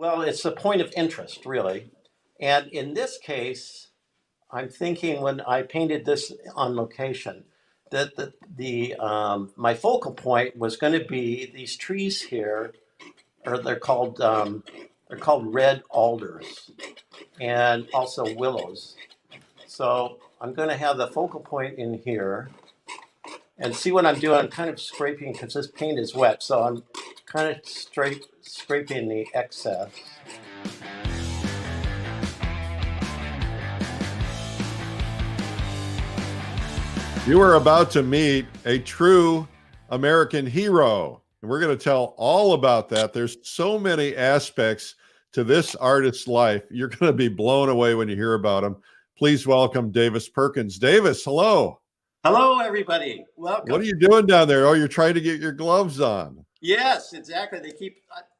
Well, it's a point of interest, really. And in this case, I'm thinking when I painted this on location, that my focal point was going to be these trees here, or they're called red alders, and also willows. So I'm going to have the focal point in here, and see what I'm doing. I'm kind of scraping because this paint is wet, so I'm kind of scraping the excess. You are about to meet a true American hero. And we're going to tell all about that. There's so many aspects to this artist's life. You're going to be blown away when you hear about him. Please welcome Davis Perkins. Davis, hello. Hello, everybody. Welcome. What are you doing down there? Oh, you're trying to get your gloves on. Yes, exactly.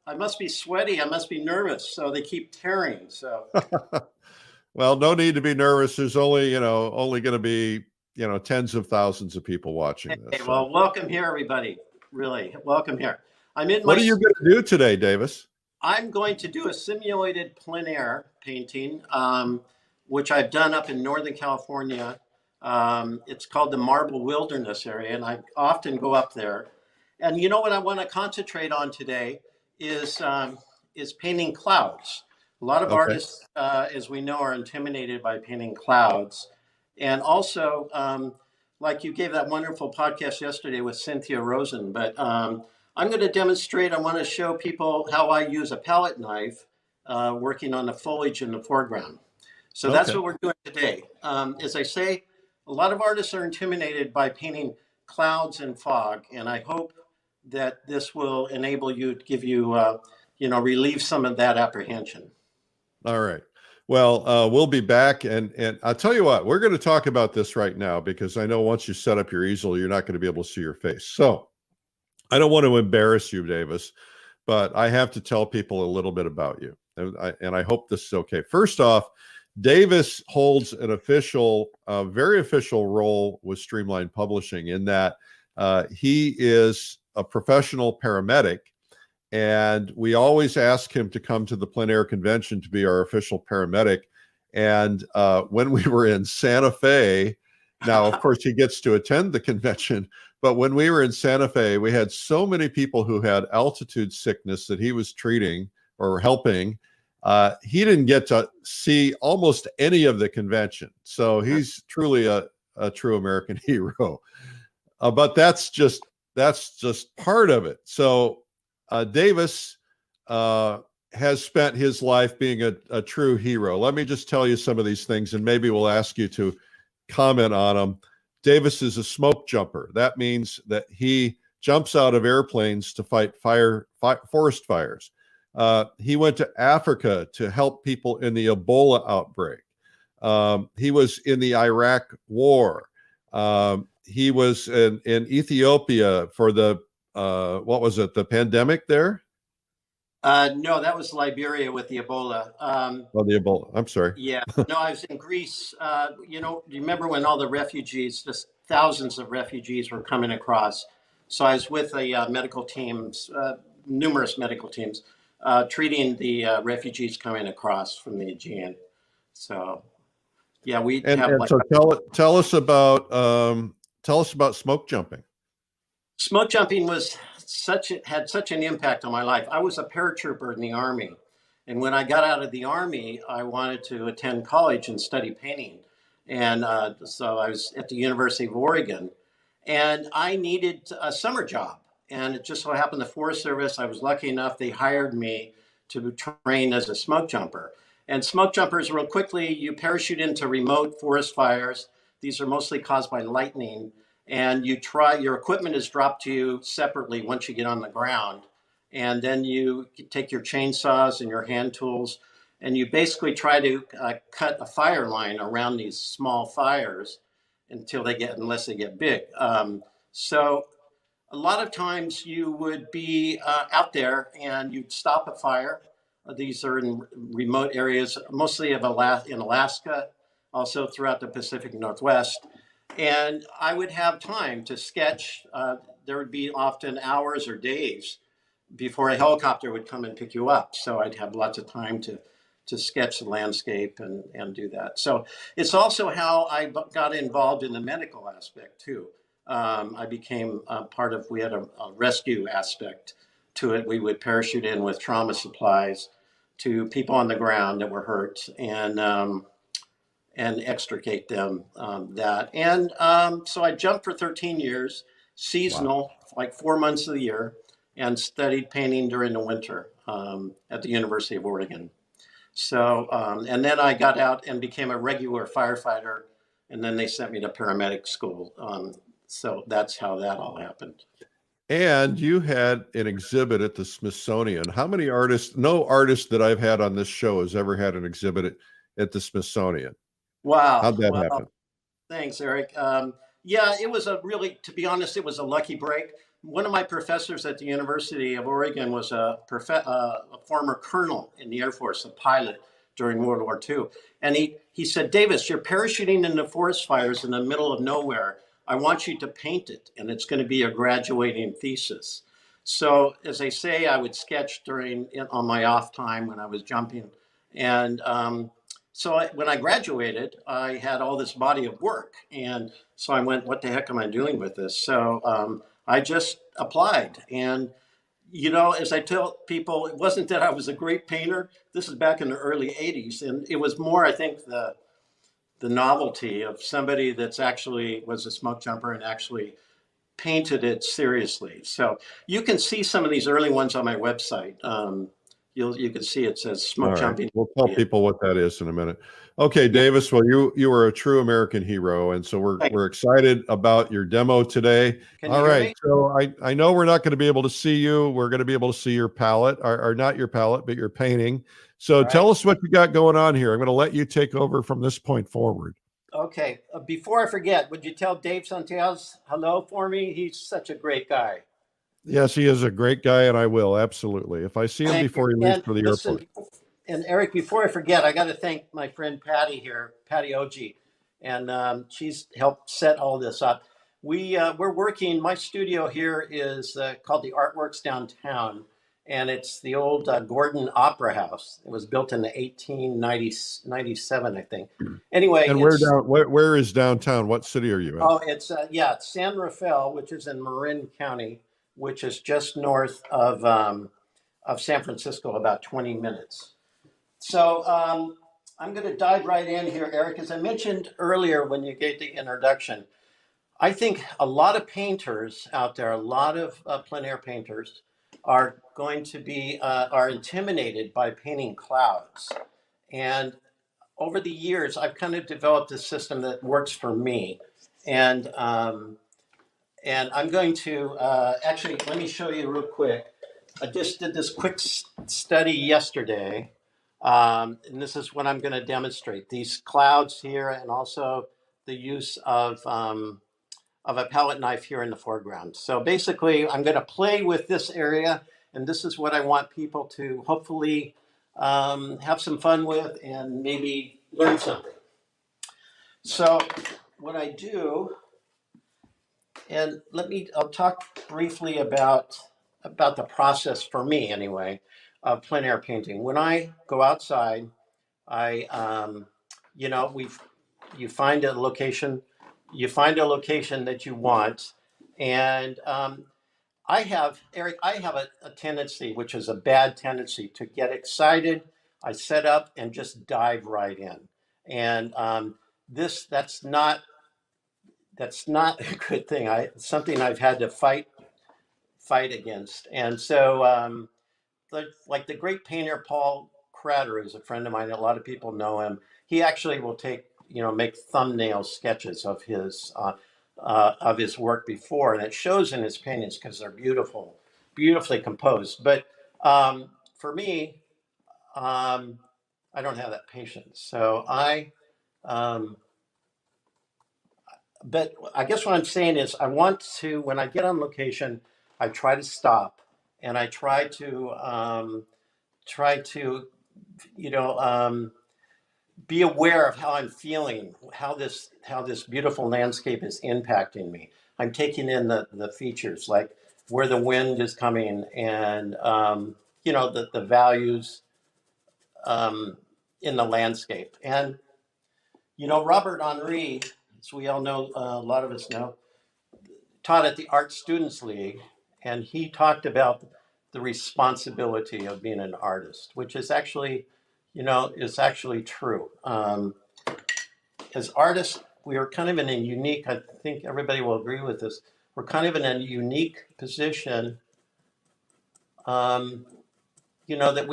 I must be sweaty. I must be nervous. So they keep tearing. So, well, no need to be nervous. There's only going to be, tens of thousands of people watching this. Okay, well, welcome here, everybody. Really, welcome here. What are you going to do today, Davis? I'm going to do a simulated plein air painting, which I've done up in Northern California. It's called the Marble Wilderness area, and I often go up there. And you know what I want to concentrate on today is painting clouds. A lot of artists, as we know, are intimidated by painting clouds. And also, like you gave that wonderful podcast yesterday with Cynthia Rosen, but I'm going to demonstrate, I want to show people how I use a palette knife working on the foliage in the foreground. So that's what we're doing today. As I say, a lot of artists are intimidated by painting clouds and fog, and I hope that this will enable you to give you, relieve some of that apprehension. All right. Well, we'll be back, and I'll tell you what, we're going to talk about this right now because I know once you set up your easel, you're not going to be able to see your face. So I don't want to embarrass you, Davis, but I have to tell people a little bit about you, and I hope this is okay. First off, Davis holds an very official role with Streamline Publishing in that he is a professional paramedic. And we always ask him to come to the plein air convention to be our official paramedic. And when we were in Santa Fe, now, of course, he gets to attend the convention. But when we were in Santa Fe, we had so many people who had altitude sickness that he was treating or helping. He didn't get to see almost any of the convention. So he's truly a true American hero. But that's just part of it. So Davis has spent his life being a true hero. Let me just tell you some of these things, and maybe we'll ask you to comment on them. Davis is a smoke jumper. That means that he jumps out of airplanes to fight forest fires. He went to Africa to help people in the Ebola outbreak. He was in the Iraq War. He was in Ethiopia for the what was it? The pandemic there? No, that was Liberia with the Ebola. The Ebola. I'm sorry. Yeah. No, I was in Greece. Do you remember when all the refugees, just thousands of refugees were coming across? So I was with a medical teams, numerous medical teams, treating the refugees coming across from the Aegean. So, yeah, so tell us about smoke jumping. Smoke jumping had such an impact on my life. I was a paratrooper in the Army. And when I got out of the Army, I wanted to attend college and study painting. And so I was at the University of Oregon. And I needed a summer job. And it just so happened the Forest Service, I was lucky enough, they hired me to train as a smoke jumper. And smoke jumpers, real quickly, you parachute into remote forest fires. These are mostly caused by lightning. And your equipment is dropped to you separately once you get on the ground. And then you take your chainsaws and your hand tools, and you basically try to cut a fire line around these small fires unless they get big. So a lot of times you would be out there and you'd stop a fire. These are in remote areas, mostly in Alaska, also throughout the Pacific Northwest. And I would have time to sketch. There would be often hours or days before a helicopter would come and pick you up. So I'd have lots of time to sketch the landscape and do that. So it's also how I got involved in the medical aspect too. I became part of, we had a rescue aspect to it. We would parachute in with trauma supplies to people on the ground that were hurt and extricate them that. And so I jumped for 13 years, Wow. seasonal, like 4 months of the year, and studied painting during the winter at the University of Oregon. So, and then I got out and became a regular firefighter, and then they sent me to paramedic school. So that's how that all happened. And you had an exhibit at the Smithsonian. How many artists? No artist that I've had on this show has ever had an exhibit at the Smithsonian. Wow. How'd that Well, happen? thanks, Eric. Yeah, it was a really, to be honest, it was a lucky break. One of my professors at the University of Oregon was a former colonel in the Air Force, a pilot during World War II. And he said, Davis, you're parachuting into forest fires in the middle of nowhere. I want you to paint it, and it's going to be a graduating thesis. So, as I say, I would sketch on my off time when I was jumping. And when I graduated, I had all this body of work. And so I went, what the heck am I doing with this? So I just applied. And, you know, as I tell people, it wasn't that I was a great painter. This is back in the early 80s. And it was more, I think, the novelty of somebody that's actually was a smoke jumper and actually painted it seriously. So you can see some of these early ones on my website. You can see it says All smoke right. jumping. We'll tell people what that is in a minute. Okay, Yeah. Davis. Well, you were a true American hero, and so we're excited about your demo today. Can you All hear right. me? So I know we're not going to be able to see you. We're going to be able to see your palette, or not your palette, but your painting. So All right. tell us what you got going on here. I'm going to let you take over from this point forward. Okay. Before I forget, would you tell Dave Santiago hello for me? He's such a great guy. Yes, he is a great guy, and I will absolutely if I see him Thank you. before he leaves And for the listen, airport. and Eric, before I forget, I got to thank my friend Patty here, Patty OG, and she's helped set all this up. We're working. My studio here is called the Artworks Downtown, and it's the old Gordon Opera House. It was built in the 1897, I think. Anyway, And where is downtown? What city are you in? it's San Rafael, which is in Marin County, which is just north of San Francisco, about 20 minutes. So I'm going to dive right in here, Eric. As I mentioned earlier when you gave the introduction, I think a lot of painters out there, a lot of plein air painters, are going to be are intimidated by painting clouds. And over the years, I've kind of developed a system that works for me. And I'm going to actually let me show you real quick. I just did this quick study yesterday, and this is what I'm going to demonstrate. These clouds here, and also the use of a palette knife here in the foreground. So basically, I'm going to play with this area, and this is what I want people to hopefully have some fun with and maybe learn something. So what I do, and I'll talk briefly about the process for me anyway, of plein air painting. When I go outside, I, you know, you find a location, that you want, and Eric, I have a tendency, which is a bad tendency, to get excited. I set up and just dive right in, and that's not a good thing. Something I've had to fight against, and so like the great painter Paul Crater is a friend of mine. A lot of people know him. He actually will make thumbnail sketches of his work before, and it shows in his paintings because they're beautiful, beautifully composed. But for me, I don't have that patience. So um, but I guess what I'm saying is I want to, when I get on location, I try to stop and I try to you know, be aware of how I'm feeling, how this beautiful landscape is impacting me. I'm taking in the features, like where the wind is coming, and the values in the landscape. And Robert Henri, as we all know, a lot of us know, taught at the Art Students League, and he talked about the responsibility of being an artist, which is actually, is actually true. As artists, we are kind of in a unique, I think everybody will agree with this, we're kind of in a unique position, um, that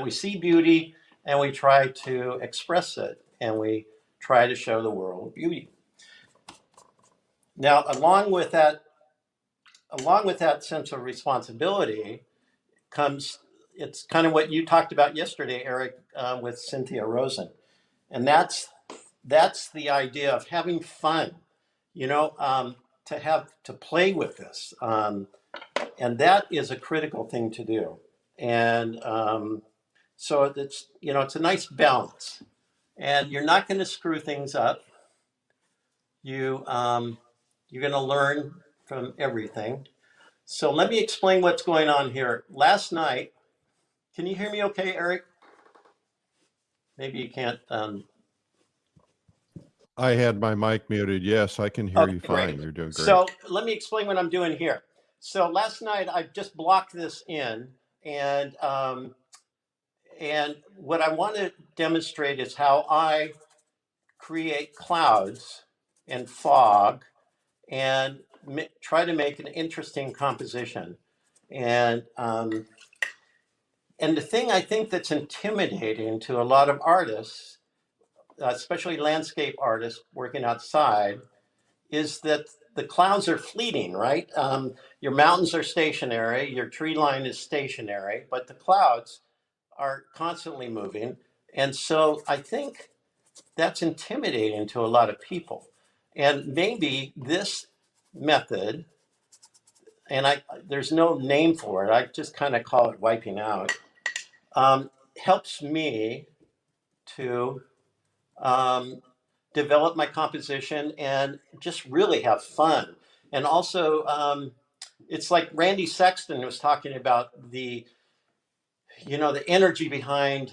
we see beauty and we try to express it and we try to show the world beauty. Now, along with that sense of responsibility comes, it's kind of what you talked about yesterday, Eric, with Cynthia Rosen, and that's the idea of having fun, to play with this, and that is a critical thing to do, and so it's a nice balance, and you're not going to screw things up. You're going to learn from everything. So let me explain what's going on here. Last night, can you hear me okay, Eric? Maybe you can't. I had my mic muted. Yes, I can hear Okay, you fine. great. You're doing great. So let me explain what I'm doing here. So last night, I just blocked this in, and what I want to demonstrate is how I create clouds and fog and try to make an interesting composition. And the thing I think that's intimidating to a lot of artists, especially landscape artists working outside, is that the clouds are fleeting, right? Your mountains are stationary, your tree line is stationary, but the clouds are constantly moving. And so I think that's intimidating to a lot of people. And maybe this method, and there's no name for it, I just kind of call it wiping out, helps me to um, develop my composition and just really have fun. And also, it's like Randy Sexton was talking about the energy behind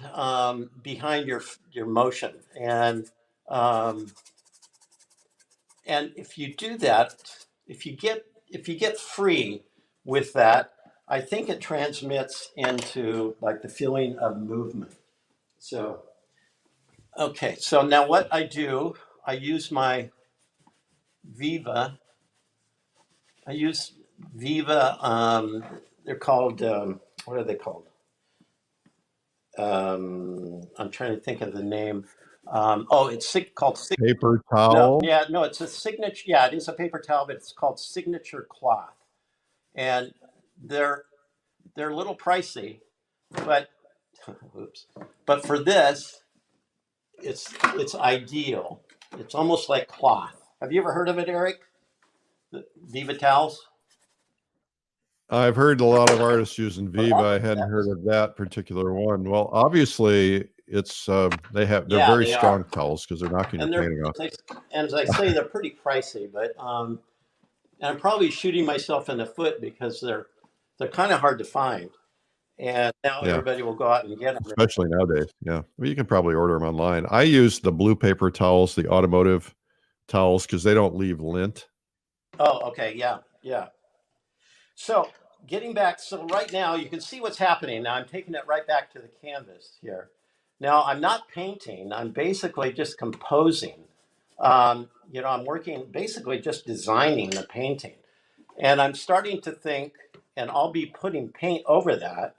your motion, um, and if you do that, if you get free with that, I think it transmits into like the feeling of movement. So okay, so now what I do, I use my Viva. I use Viva. They're called, what are they called? I'm trying to think of the name. It's called Paper no, towel. yeah, no, it's a signature. Yeah, it is a paper towel, but it's called Signature Cloth, and they're a little pricey, but oops. But for this, it's ideal. It's almost like cloth. Have you ever heard of it, Eric? The Viva towels? I've heard a lot of artists using Viva. I Okay, hadn't heard of that particular one. Well, obviously, they're yeah, very they are, strong towels because they're knocking your and painting off. as I say, they're pretty pricey. But and I'm probably shooting myself in the foot because they're kind of hard to find, and now Yeah, everybody will go out and get them. especially nowadays. Yeah, well, you can probably order them online. I use the blue paper towels, the automotive towels, because they don't leave lint. Oh, okay, yeah, yeah. So getting back, so right now you can see what's happening. Now I'm taking it right back to the canvas here. Now I'm not painting. I'm basically just composing. I'm working basically just designing the painting, and I'm starting to think, and I'll be putting paint over that,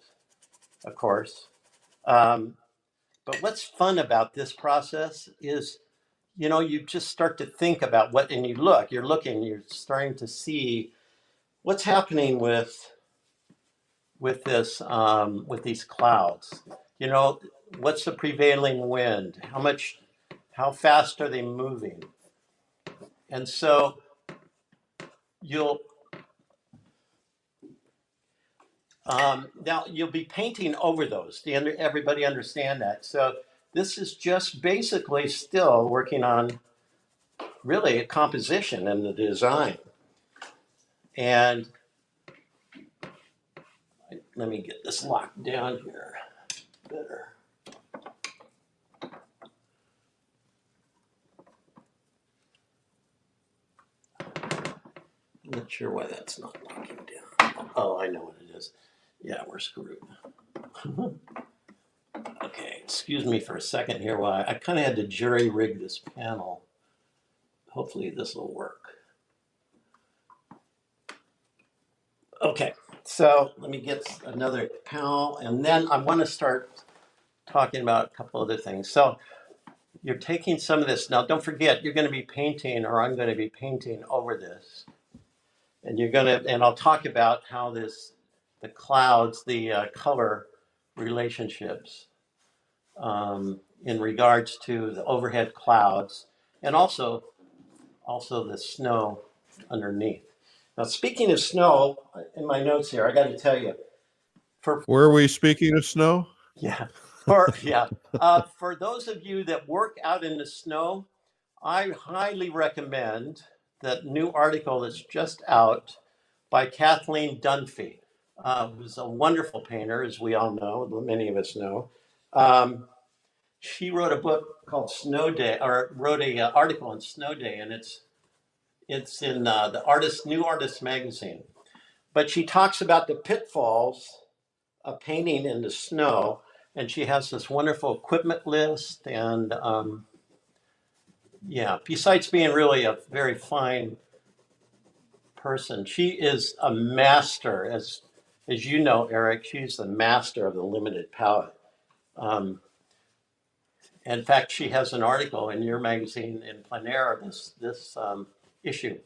of course. Um, but what's fun about this process is, you just start to think about what, and you're starting to see what's happening with these clouds. You know, what's the prevailing wind? How fast are they moving? And so you'll now you'll be painting over those. Everybody understand that? So this is just basically still working on really a composition and the design. And let me get this locked down here better. I'm not sure why that's not locking down. Oh, I know what it is. Yeah, we're screwed. Okay, excuse me for a second here. While I kind of had to jury rig this panel. Hopefully this will work. Okay, so let me get another panel, and then I want to start talking about a couple other things. So you're taking some of this. Now, don't forget, you're going to be painting, or I'm going to be painting over this. And you're going to, and I'll talk about how this, the clouds, the color relationships in regards to the overhead clouds, and also the snow underneath. Now, speaking of snow, in my notes here, I got to tell you, where are we speaking of snow? Yeah, for those of you that work out in the snow, I highly recommend that new article that's just out by Kathleen Dunphy, who's a wonderful painter, as we all know, many of us know. She wrote a book called Snow Day, or wrote a article on Snow Day, and it's in the New Artist magazine. But she talks about the pitfalls of painting in the snow, and she has this wonderful equipment list. And yeah, besides being really a very fine person, she is a master, as you know, Eric. She's the master of the limited palette. In fact, she has an article in your magazine in Plein Air, this issue.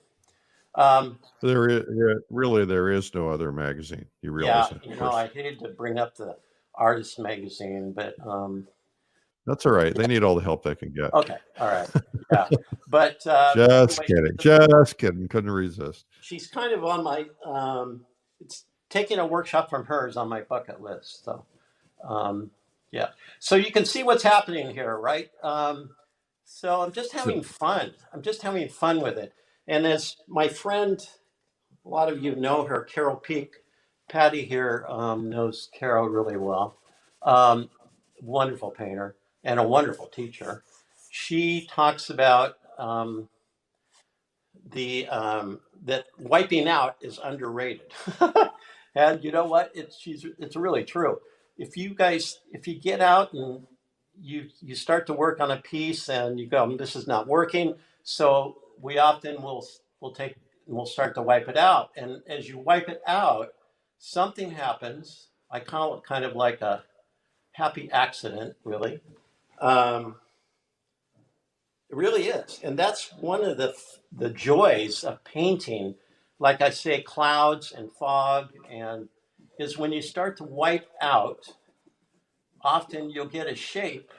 There is no other magazine. You realize Yeah, that, you know, I hated to bring up the Artist magazine, but that's all right. They need all the help they can get. okay, all right, yeah, but Just anyway, kidding. Couldn't resist. she's kind of on my. It's taking a workshop from her is on my bucket list. So, yeah. So you can see what's happening here, right? So I'm just having fun. I'm just having fun with it. And as my friend, a lot of you know her, Carol Peak. Patty here knows Carol really well. Wonderful painter and a wonderful teacher. She talks about that wiping out is underrated. And you know what? It's really true. If you get out and you start to work on a piece and you go, this is not working. So we often we'll start to wipe it out. And as you wipe it out, something happens. I call it kind of like a happy accident, really. It really is. And that's one of the joys of painting, like I say, clouds and fog, and is when you start to wipe out, often you'll get a shape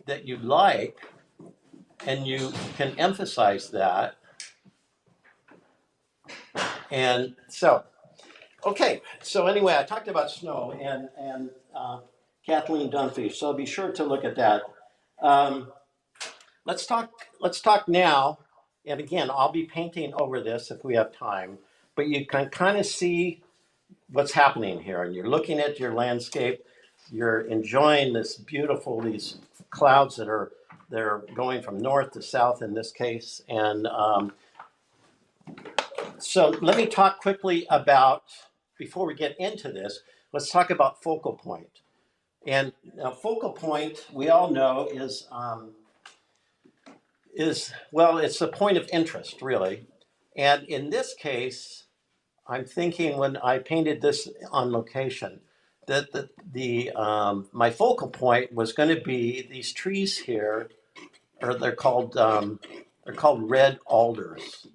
that you like, and you can emphasize that. And so, okay. So anyway, I talked about snow and Kathleen Dunphy. So be sure to look at that. Let's talk now. And again, I'll be painting over this if we have time. But you can kind of see what's happening here, and you're looking at your landscape. You're enjoying these clouds they're going from north to south in this case. And so let me talk quickly about, before we get into this, let's talk about focal point. And focal point, we all know, is well, it's a point of interest, really. And in this case, I'm thinking when I painted this on location, that my focal point was going to be these trees here, or they're called red alders,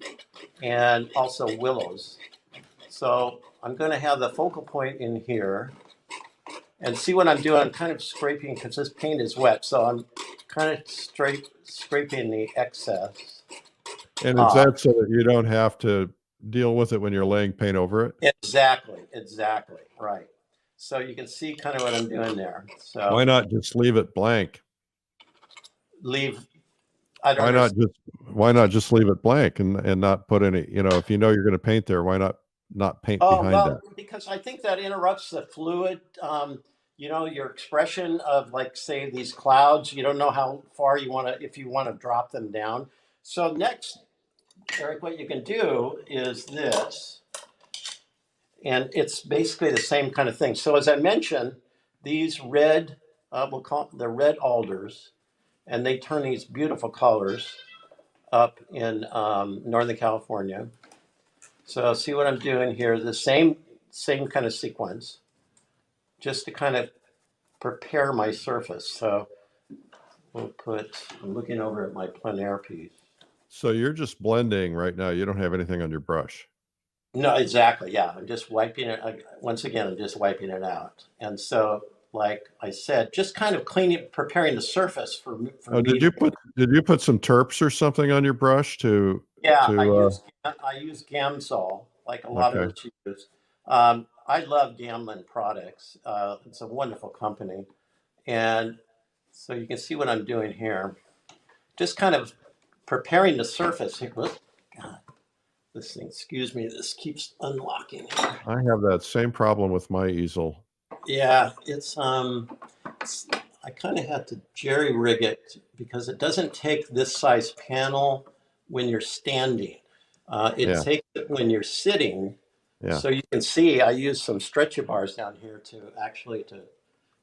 and also willows. So I'm going to have the focal point in here, and see what I'm doing. I'm kind of scraping because this paint is wet, so I'm kind of scraping the excess. And is that so that you don't have to deal with it when you're laying paint over it? Exactly, right. So you can see kind of what I'm doing there. So why not just leave it blank? Why not just leave it blank and not put any, if you know you're going to paint there, why not not paint Oh, behind well, that? because I think that interrupts the fluid, your expression of, like, say, these clouds. You don't know how far you want to, if you want to drop them down. So next, Eric, what you can do is this, and it's basically the same kind of thing. So as I mentioned, these red, we'll call the red alders, and they turn these beautiful colors up in Northern California. So see what I'm doing here, the same kind of sequence, just to kind of prepare my surface. So I'm looking over at my plein air piece. So you're just blending right now. You don't have anything on your brush. No, exactly. Yeah. I'm just wiping it. Once again, I'm just wiping it out. And so, like I said, just kind of cleaning, preparing the surface for Oh, me. did you put some terps or something on your brush Yeah, to I use Gamsol, like a lot of okay. us use. I love Gamlin products. It's a wonderful company. And so you can see what I'm doing here. Just kind of preparing the surface. God, this thing, excuse me, this keeps unlocking here. I have that same problem with my easel. Yeah, I kind of had to jerry rig it because it doesn't take this size panel when you're standing. It Yeah, takes it when you're sitting. yeah. So you can see I used some stretcher bars down here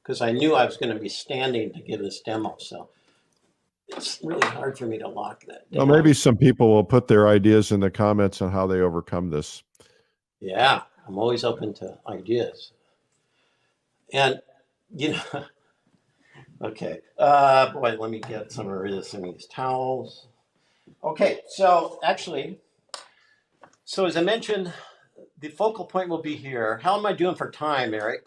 because I knew I was going to be standing to give this demo. So it's really hard for me to lock that Well, down. maybe some people will put their ideas in the comments on how they overcome this. Yeah, I'm always open to ideas. And, you know, okay. Boy, let me get some of this in these towels. Okay, so actually, so as I mentioned, the focal point will be here. How am I doing for time, Eric?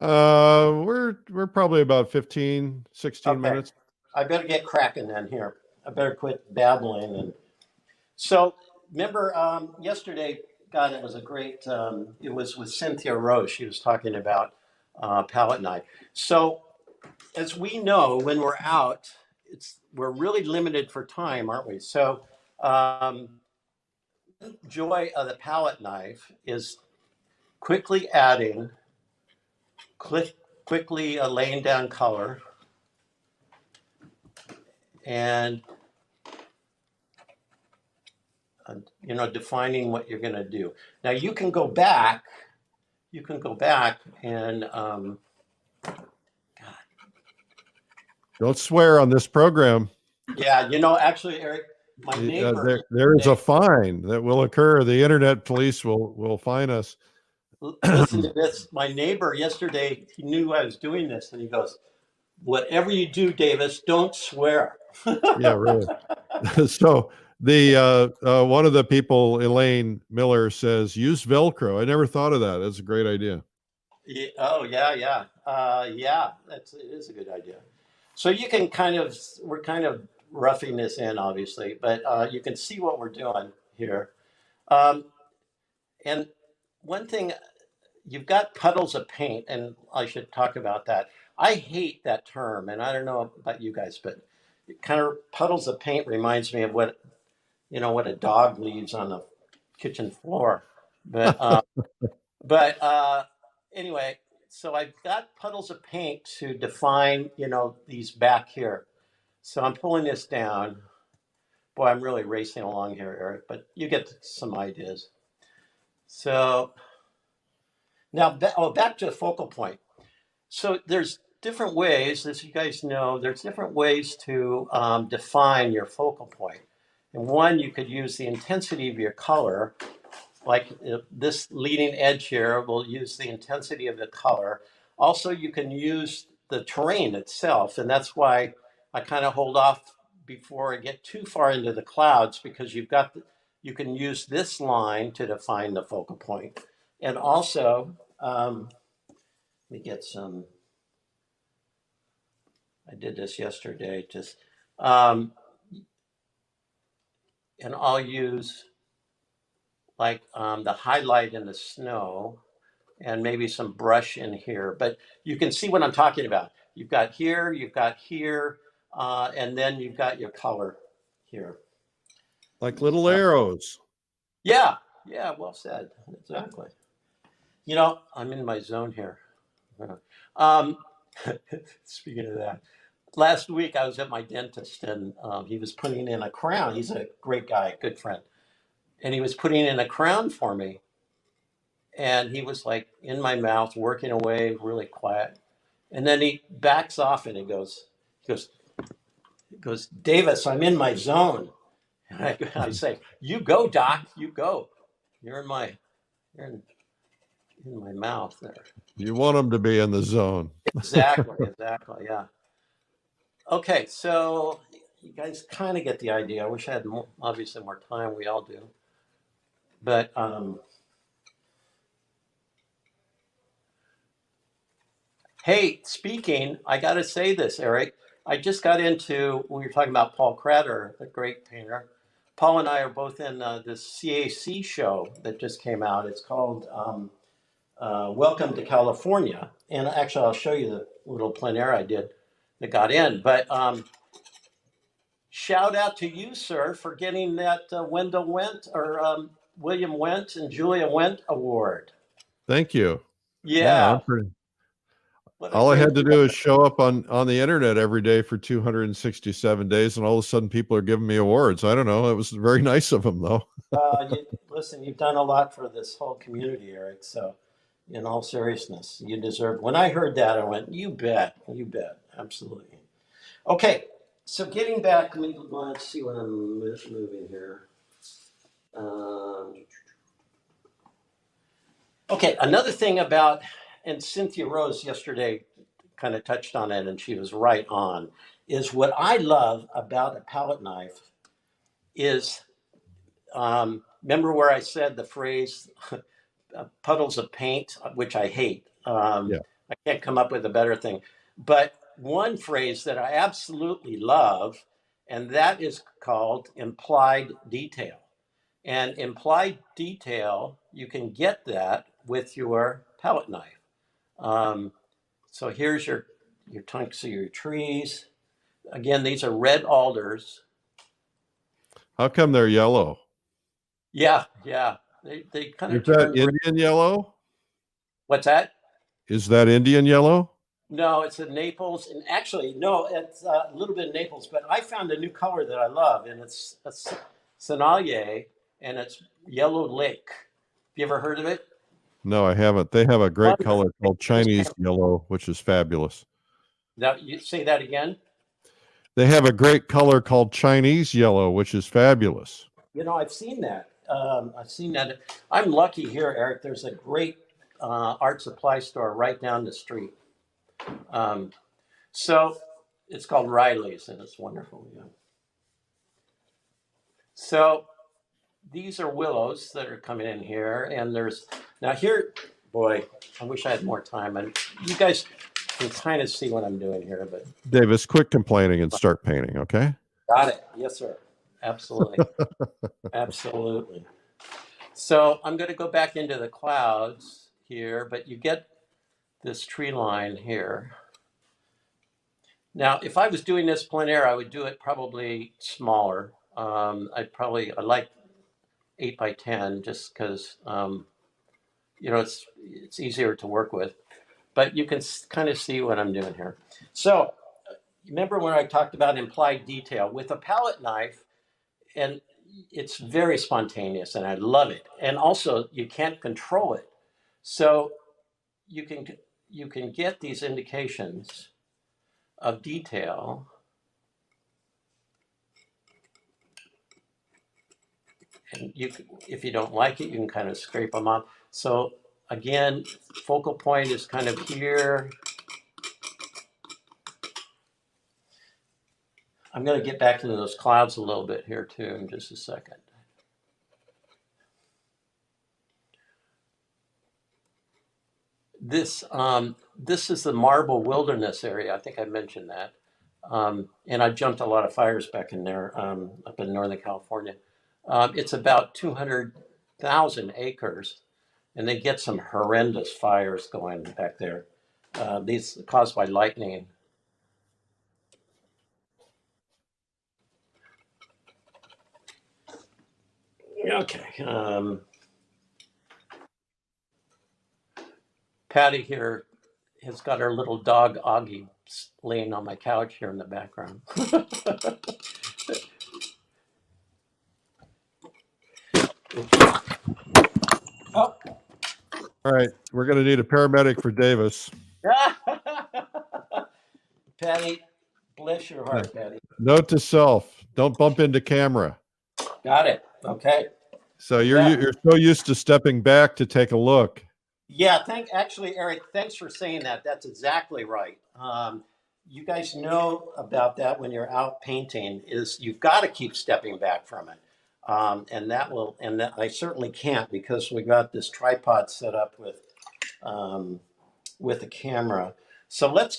We're probably about 15, 16 Okay, minutes. I better get cracking then here. I better quit babbling. And so, remember yesterday, God, it was a great. It was with Cynthia Rose. She was talking about palette knife. So, as we know, when we're out, we're really limited for time, aren't we? So, joy of the palette knife is quickly adding, quickly laying down color, and defining what you're going to do. Now you can go back. You can go back and Don't swear on this program. yeah, actually, Eric, my neighbor There is a yesterday. fine that will occur. The internet police will fine us. Listen to this. My neighbor yesterday, he knew I was doing this, and he goes, "Whatever you do, Davis, don't swear." Yeah, really. So the one of the people, Elaine Miller, says use Velcro. I never thought of that. That's a great idea. Yeah, oh yeah, yeah, yeah. It is a good idea. So you can we're kind of roughing this in, obviously, but you can see what we're doing here. Um, and one thing, you've got puddles of paint, and I should talk about that. I hate that term, and I don't know about you guys, but kind of puddles of paint reminds me of what a dog leaves on the kitchen floor. But anyway, so I've got puddles of paint to define, these back here. So I'm pulling this down. Boy, I'm really racing along here, Eric, but you get some ideas. So now, back to the focal point. So there's different ways, as you guys know, there's different ways to define your focal point. And one, you could use the intensity of your color, like this leading edge here will use the intensity of the color. Also, you can use the terrain itself, and that's why I kind of hold off before I get too far into the clouds, because you can use this line to define the focal point. And also, let me get some, I did this yesterday, just, and I'll use like the highlight in the snow and maybe some brush in here, but you can see what I'm talking about. You've got here, and then you've got your color here. Like little So, arrows. yeah, Yeah, well said. Exactly. You know, I'm in my zone here. Um, speaking of that, last week I was at my dentist and he was putting in a crown. He's a great guy, good friend. And he was putting in a crown for me. And he was like in my mouth, working away, really quiet. And then he backs off and he goes, Davis, I'm in my zone. And I say, you go, doc, you go. You're in my, you're in my mouth there. You want them to be in the zone. Exactly, exactly, yeah. Okay, so you guys kind of get the idea. I wish I had more, obviously more time. We all do. But hey, speaking, I got to say this, Eric. I just got into, we were talking about Paul Kratzer, the great painter. Paul and I are both in this CAC show that just came out. It's called Welcome to California. And actually, I'll show you the little plein air I did that got in. But shout out to you, sir, for getting that Wendell Wendt or William Wendt and Julia Wendt award. Thank you. Yeah, Yeah, I'm pretty. what a All I great had to do is show up on the internet every day for 267 days, and all of a sudden people are giving me awards. I don't know. It was very nice of them, though. listen, you've done a lot for this whole community, Eric. So, in all seriousness, you deserve. When I heard that, I went, "You bet, you bet, absolutely." Okay, so getting back, let's see what I'm moving here. Um, okay, another thing about, and Cynthia Rose yesterday kind of touched on it, and she was right on. Is what I love about a palette knife is, remember where I said the phrase puddles of paint, which I hate. Yeah. I can't come up with a better thing. But one phrase that I absolutely love, and that is called implied detail. And implied detail, you can get that with your palette knife. Um, so here's your trunks of your trees. Again, these are red alders. How come they're yellow? Yeah, yeah. They kind Is of that turn. Indian yellow? What's that? Is that Indian yellow? No, it's in Naples, and actually, no, it's a little bit in Naples. But I found a new color that I love, and it's a Sinalia, and it's Yellow Lake. Have you ever heard of it? No, I haven't. They have a great Wonderful. color called Chinese yellow, which is fabulous. Now, you say that again. They have a great color called Chinese yellow, which is fabulous. You know, I've seen that. I've seen that. I'm lucky here, Eric. There's a great art supply store right down the street. Um, so it's called Riley's, and it's wonderful. Yeah. So these are willows that are coming in here, and there's now here. Boy, I wish I had more time. And you guys can kind of see what I'm doing here, but Davis, quit complaining and start painting, okay? got it. Yes, sir. Absolutely, absolutely. So I'm going to go back into the clouds here, but you get this tree line here. Now, if I was doing this plein air, I would do it probably smaller. I like 8 by 10 just because you know it's easier to work with. But you can kind of see what I'm doing here. So remember when I talked about implied detail with a palette knife, and it's very spontaneous, and I love it. And also, you can't control it, so you can you can get these indications of detail. And if you don't like it, you can kind of scrape them off. So again, focal point is kind of here. I'm going to get back into those clouds a little bit here too in just a second. This is the Marble Wilderness area. I think I mentioned that. And I jumped a lot of fires back in there up in Northern California. It's about 200,000 acres, and they get some horrendous fires going back there. These caused by lightning. Okay. Patty here has got her little dog Augie laying on my couch here in the background. Oh. All right, we're going to need a paramedic for Davis. Patty, bless your heart, Patty. Note to self: don't bump into camera. Got it. Okay. So you're so used to stepping back to take a look. Yeah, actually, Eric, thanks for saying that. That's exactly right. You guys know about that when you're out painting is you've got to keep stepping back from it. And that I certainly can't because we got this tripod set up with a camera. So let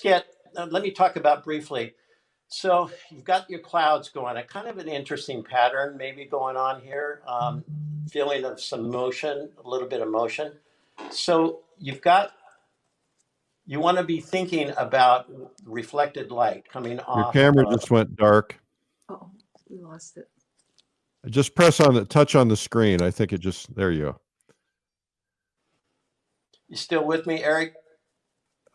me talk about briefly. So you've got your clouds going, a kind of an interesting pattern maybe going on here, feeling of some motion, a little bit of motion. So you want to be thinking about reflected light coming Your off camera of, just went dark. Oh, we lost it. Just touch on the screen. I think it just, there you go. you still with me, Eric?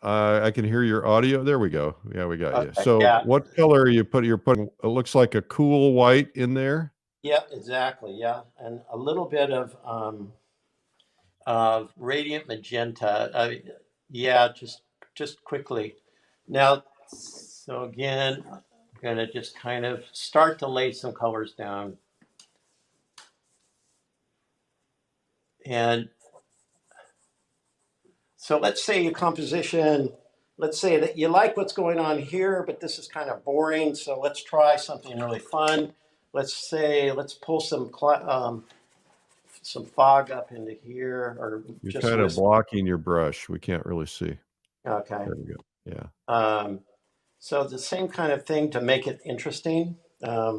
I can hear your audio. There we go. Yeah, we got you. Okay, So yeah. what color are you putting? You're putting, it looks like a cool white in there. Yeah, exactly. Yeah. And a little bit of radiant magenta. Yeah, just quickly. Now, so again, I'm going to just kind of start to lay some colors down. And so let's say your composition, let's say that you like what's going on here, but this is kind of boring. So let's try something really fun. Let's pull some fog up into here, or You're just kind of blocking your brush. We can't really see. Okay. There we go. Yeah. So the same kind of thing to make it interesting. I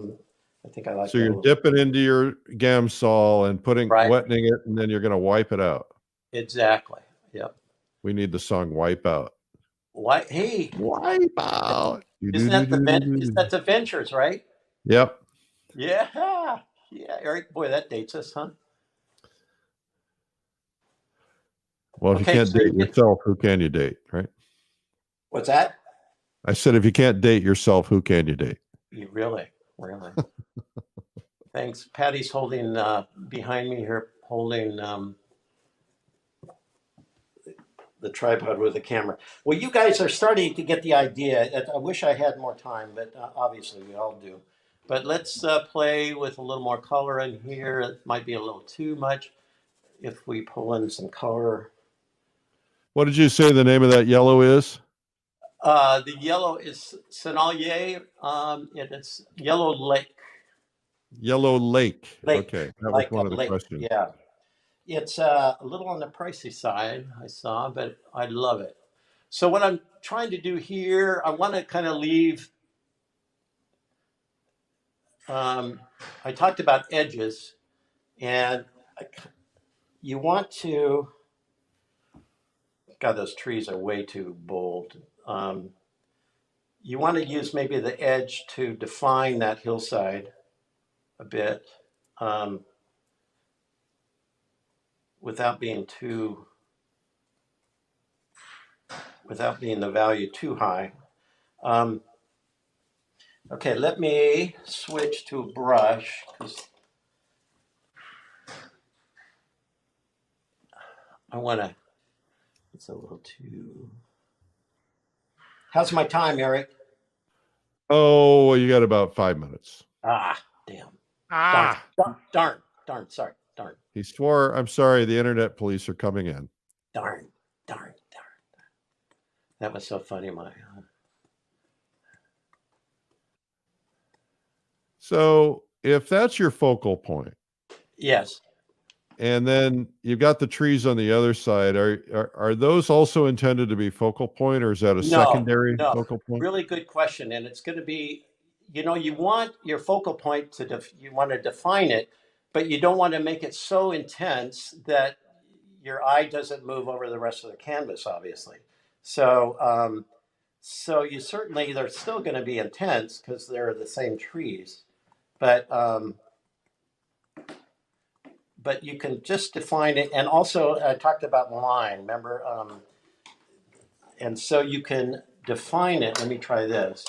think I like. So you're dipping into your Gamsol and wetting it, and then you're going to wipe it out. Exactly. Yep. We need the song "Wipe Out." Hey, wipe out. Isn't that the Ventures, right? Yep. Yeah. Yeah, Eric. Boy, that dates us, huh? Well, if you can't date yourself, who can you date, right? What's that? I said, if you can't date yourself, who can you date? You really. Thanks. Patty's holding behind me here, holding the tripod with the camera. Well, you guys are starting to get the idea. I wish I had more time, but obviously we all do. But let's play with a little more color in here. It might be a little too much if we pull in some color. What did you say the name of that yellow is? The yellow is Sennelier. It's Yellow Lake. Yellow Lake. Okay, that was one of the questions. Yeah. It's a little on the pricey side, I saw, but I love it. So what I'm trying to do here, I want to kind of leave, I talked about edges, and you want to, God, those trees are way too bold. You want to use maybe the edge to define that hillside a bit. Without being the value too high. Okay, let me switch to a brush because I want to, it's a little too. How's my time, Eric? Oh, well, you got about 5 minutes. Damn. Darn. Sorry. Darn. He swore, I'm sorry, the internet police are coming in. Darn. That was so funny, So if that's your focal point. Yes. And then you've got the trees on the other side. Are those also intended to be focal point, or is that a secondary focal point? Really good question. And it's going to be, you want your focal point you want to define it, but you don't want to make it so intense that your eye doesn't move over the rest of the canvas, obviously. So, they're still going to be intense because they're the same trees, but you can just define it. And also I talked about line. Remember, And so you can define it. Let me try this.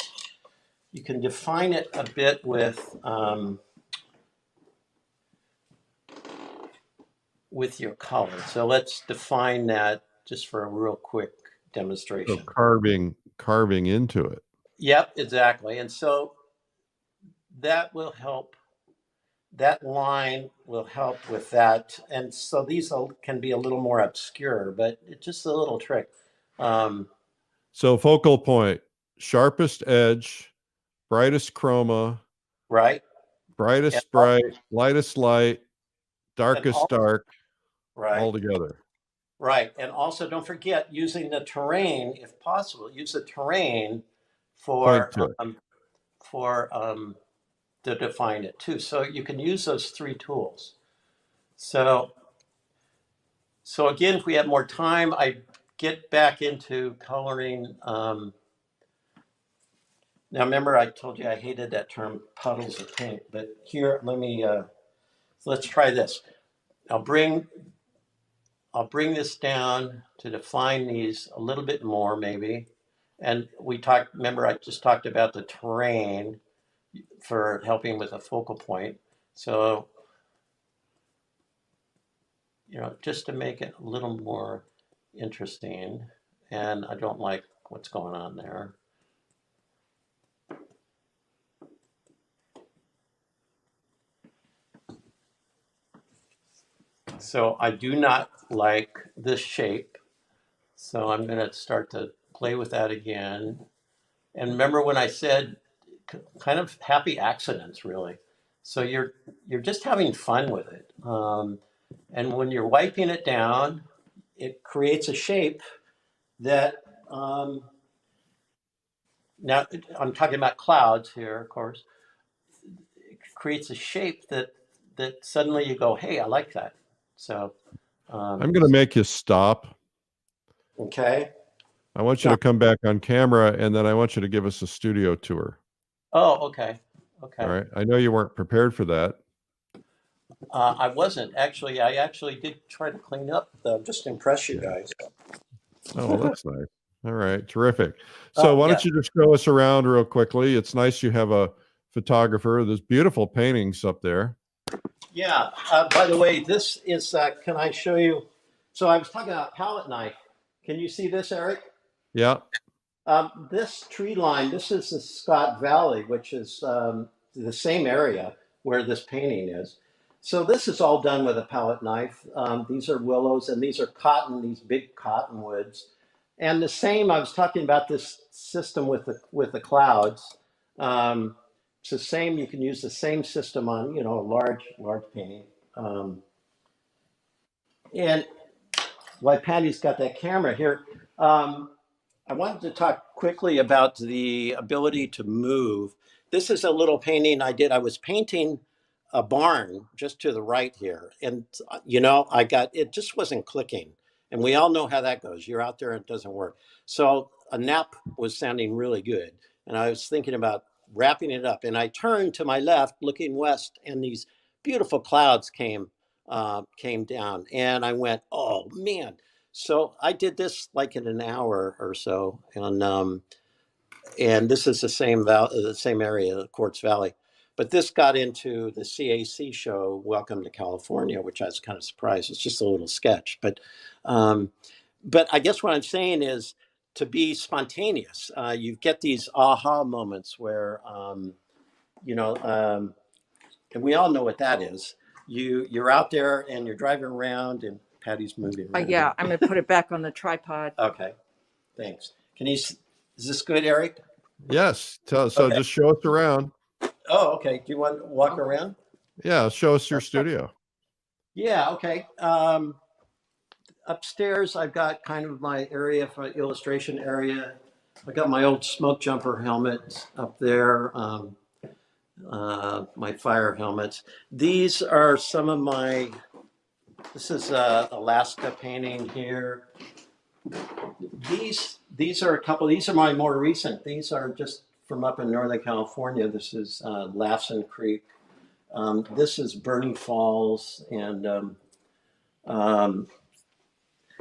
You can define it a bit with your color. So let's define that just for a real quick So demonstration. carving into it. Yep, exactly. And so that will help. That line will help with that. And so these can be a little more obscure, but it's just a little trick. So focal point, sharpest edge, brightest chroma, Right? And, brightest bright, lightest light, and darkest all, dark, right. all together. Right. And also don't forget using the terrain, if possible, use the terrain Point for to it. for to define it too. So you can use those three tools. So again, if we have more time, I get back into coloring. Now remember, I told you I hated that term puddles of paint, but here let's try this. I'll bring this down to define these a little bit more, maybe. And remember, I just talked about the terrain for helping with a focal point. So, just to make it a little more interesting, and I don't like what's going on there. So I do not like this shape. So I'm going to start to play with that again. And remember when I said kind of happy accidents, really. So you're just having fun with it. And when you're wiping it down, it creates a shape that, now I'm talking about clouds here, of course. It creates a shape that suddenly you go, hey, I like that. So I'm going to make you stop. okay. I want you to come back on camera, and then I want you to give us a studio tour. Oh, okay. Okay. All right. I know you weren't prepared for that. I wasn't actually. I actually did try to clean up, though, just to impress you guys. Oh, well, that's nice. All right. Terrific. So why don't you just show us around real quickly? It's nice you have a photographer. There's beautiful paintings up there. Yeah. By the way, this is, can I show you? So I was talking about palette knife. Can you see this, Eric? Yeah. This tree line, this is the Scott Valley, which is the same area where this painting is. So this is all done with a palette knife. These are willows and these are cotton, these big cottonwoods. And the same, I was talking about this system with the clouds. It's the same, you can use the same system on, a large painting. And while Patty's got that camera here, I wanted to talk quickly about the ability to move. This is a little painting I did. I was painting a barn just to the right here. And, it just wasn't clicking. And we all know how that goes. You're out there and it doesn't work. So a nap was sounding really good. And I was thinking about wrapping it up. And I turned to my left, looking west, and these beautiful clouds came down. And I went, oh, man. So I did this like in an hour or so, and this is the same area, the Quartz Valley. But this got into the CAC show, Welcome to California, which I was kind of surprised. It's just a little sketch, but I guess what I'm saying is to be spontaneous. You get these aha moments where and we all know what that is. You're out there and you're driving around and Patty's moving around. Yeah, I'm going to put it back on the tripod. Okay, thanks. Is this good, Eric? Yes. So just show us around. Oh, okay. Do you want to walk around? Yeah, show us your studio. Yeah, okay. Upstairs, I've got kind of my area for illustration area. I got my old smoke jumper helmet up there, my fire helmets. These are some of this is Alaska painting here. These are a couple, these are my more recent. These are just from up in Northern California. This is Lassen Creek. This is Bernie Falls. And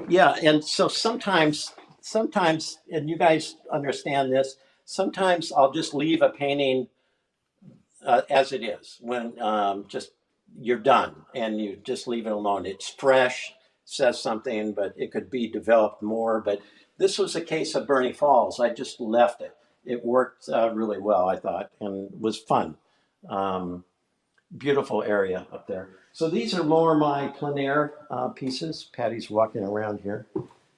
yeah, and so sometimes sometimes, and you guys understand this, sometimes I'll just leave a painting as it is when just you're done and you just leave it alone. It's fresh, says something, but it could be developed more. But this was a case of Bernie Falls. I just left it. It worked really well, I thought, and was fun. Beautiful area up there. So these are more my plein air pieces. Patty's walking around here.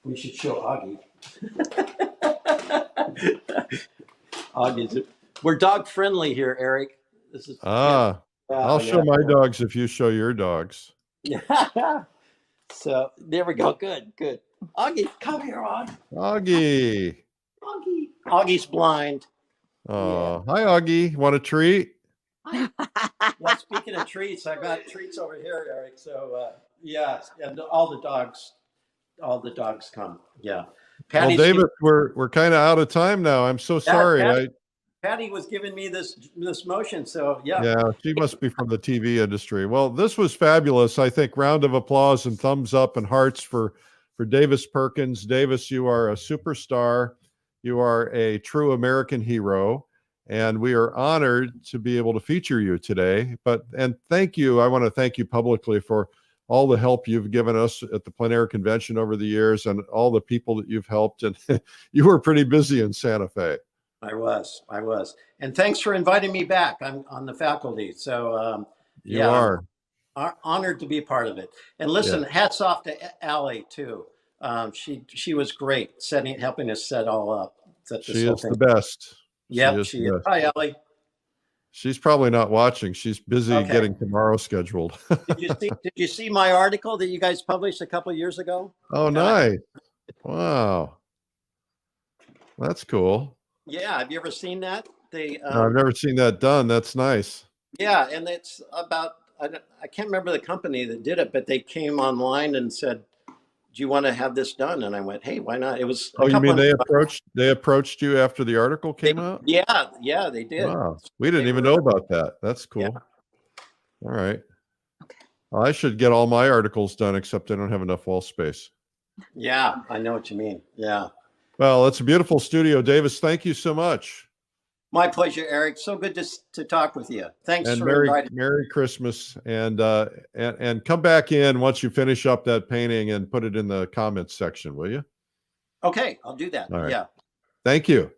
We should show Augie. Augie's. We're dog friendly here, Eric. This is I'll show my dogs if you show your dogs. Yeah. So there we go. Good, good. Augie, come here, Augie. Augie. Augie. Augie's blind. Oh, yeah. Hi, Augie. Want a treat? Well, speaking of treats, I got treats over here, Eric. So yeah, and all the dogs come. Yeah. Well, David, we're kind of out of time now. I'm so sorry. Patty was giving me this motion, so yeah. Yeah, she must be from the TV industry. Well, this was fabulous. I think round of applause and thumbs up and hearts for Davis Perkins. Davis, you are a superstar. You are a true American hero, and we are honored to be able to feature you today. And thank you. I want to thank you publicly for all the help you've given us at the Plein Air Convention over the years and all the people that you've helped. And you were pretty busy in Santa Fe. I was. And thanks for inviting me back. I'm on the faculty. So you are honored to be a part of it. And listen, hats off to Allie too. She was great helping us set all up. She is the best. Yep, she is. Hi, Allie. She's probably not watching. She's busy getting tomorrow scheduled. Did you see my article that you guys published a couple of years ago? Oh, nice. Wow. That's cool. Yeah. Have you ever seen that? No, I've never seen that done. That's nice. Yeah. And it's about, I can't remember the company that did it, but they came online and said, do you want to have this done? And I went, hey, why not? It was. Oh, you mean they approached you after the article came out? Yeah, they did. Wow. We didn't even know about that. That's cool. Yeah. All right. Well, I should get all my articles done, except I don't have enough wall space. Yeah, I know what you mean. Yeah. Well, it's a beautiful studio. Davis, thank you so much. My pleasure, Eric. So good to talk with you. Thanks and for inviting me. Merry Christmas. And come back in once you finish up that painting and put it in the comments section, will you? Okay, I'll do that. All right. Yeah. Thank you.